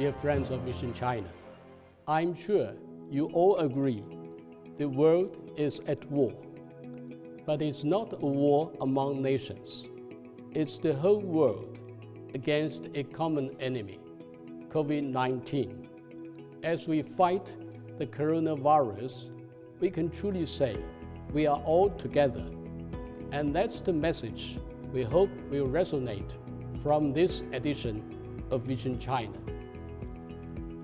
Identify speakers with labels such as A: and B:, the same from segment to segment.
A: dear friends of Vision China. I'm sure you all agree the world is at war. But it's not a war among nations. It's the whole world against a common enemy, COVID-19. As we fight the coronavirus, we can truly say we are all together. And that's the message we hope will resonate from this edition of Vision China.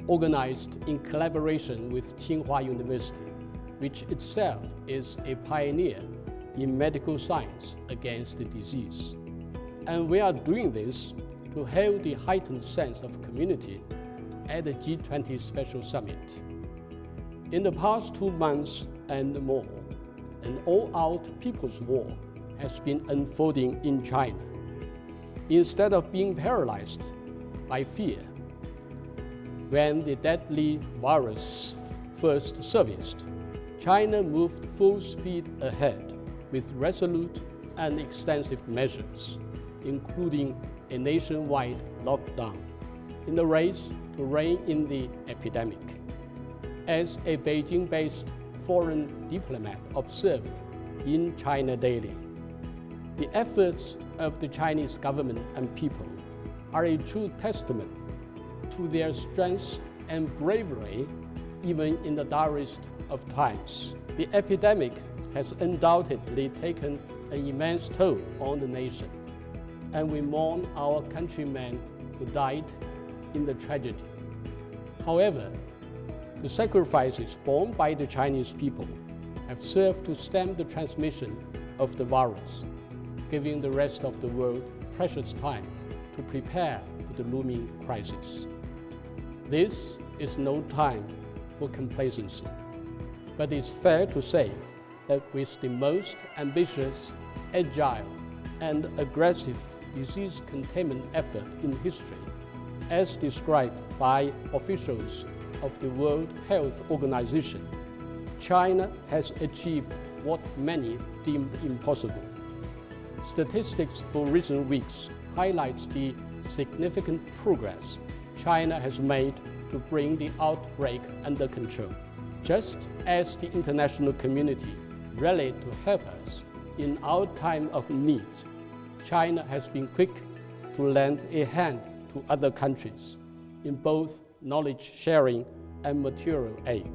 A: Organized in collaboration with Tsinghua University, which itself is a pioneer in medical science against the disease. And we are doing this to hold the heightened sense of community at the G20 Special Summit. In the past 2 months and more, an all-out people's war has been unfolding in China. Instead of being paralyzed by fear, when the deadly virus first surfaced, China moved full speed ahead with resolute and extensive measures, including a nationwide lockdown, in the race to rein in the epidemic. As a Beijing-based foreign diplomat observed in China Daily, the efforts of the Chinese government and people are a true testament to their strength and bravery, even in the direst of times. The epidemic has undoubtedly taken an immense toll on the nation, and we mourn our countrymen who died in the tragedy. However, the sacrifices borne by the Chinese people have served to stem the transmission of the virus, giving the rest of the world precious time to prepare for the looming crisis. This is no time for complacency, but it's fair to say that with the most ambitious, agile, and aggressive disease containment effort in history, as described by officials of the World Health Organization, China has achieved what many deemed impossible. Statistics for recent weeks highlights the significant progress China has made to bring the outbreak under control. Just as the international community rallied to help us in our time of need, China has been quick to lend a hand to other countries in both knowledge sharing and material aid.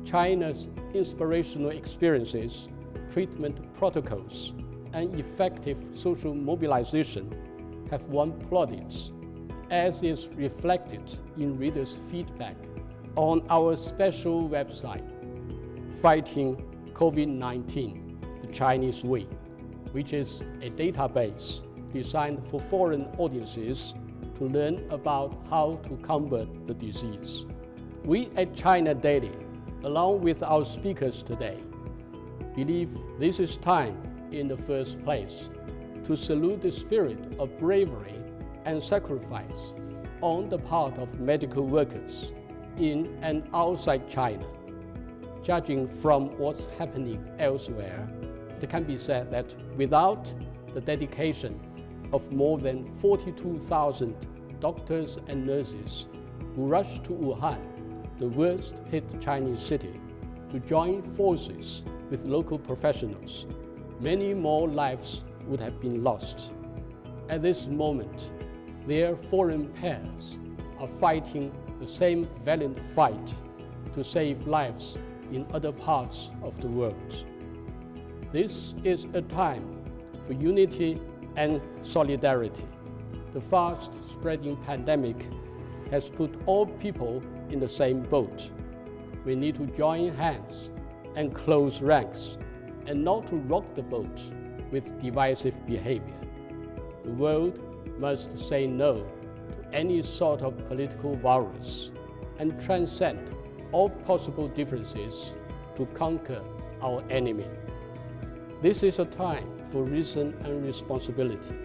A: China's inspirational experiences, treatment protocols, and effective social mobilization have won plaudits, as is reflected in readers' feedback on our special website, Fighting COVID-19 the Chinese Way, which is a database designed for foreign audiences to learn about how to combat the disease. We at China Daily, along with our speakers today, believe this is time in the first place to salute the spirit of bravery and sacrifice on the part of medical workers in and outside China. Judging from what's happening elsewhere, it can be said that without the dedication of more than 42,000 doctors and nurses who rushed to Wuhan, the worst-hit Chinese city, to join forces with local professionals, many more lives would have been lost. At this moment, their foreign pairs are fighting the same valiant fight to save lives in other parts of the world. This is a time for unity and solidarity. The fast-spreading pandemic has put all people in the same boat. We need to join hands and close ranks, and not to rock the boat with divisive behavior. The world must say no to any sort of political virus and transcend all possible differences to conquer our enemy. This is a time for reason and responsibility.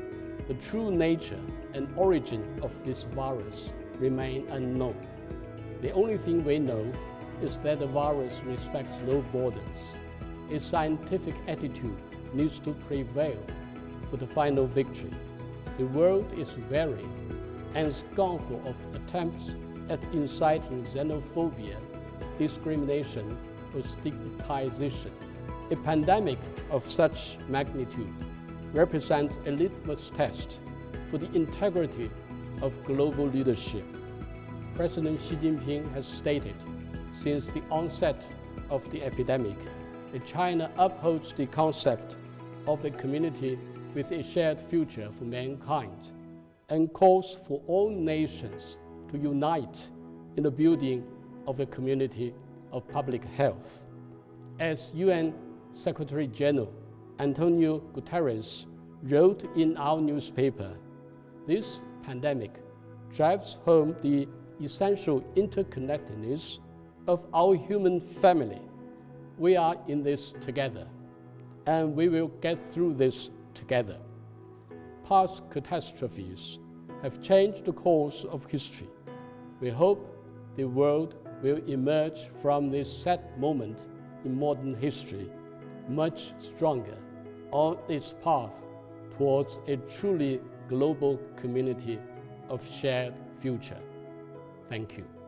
A: The true nature and origin of this virus remain unknown. The only thing we know is that the virus respects no borders. A scientific attitude needs to prevail for the final victory. The world is weary and scornful of attempts at inciting xenophobia, discrimination, or stigmatization. A pandemic of such magnitude represents a litmus test for the integrity of global leadership. President Xi Jinping has stated, since the onset of the epidemic, that China upholds the concept of a community with a shared future for mankind and calls for all nations to unite in the building of a community of public health. As UN Secretary General Antonio Guterres wrote in our newspaper, this pandemic drives home the essential interconnectedness of our human family. We are in this together, and we will get through this together. Past catastrophes have changed the course of history. We hope the world will emerge from this sad moment in modern history much stronger on its path towards a truly global community of shared future. Thank you.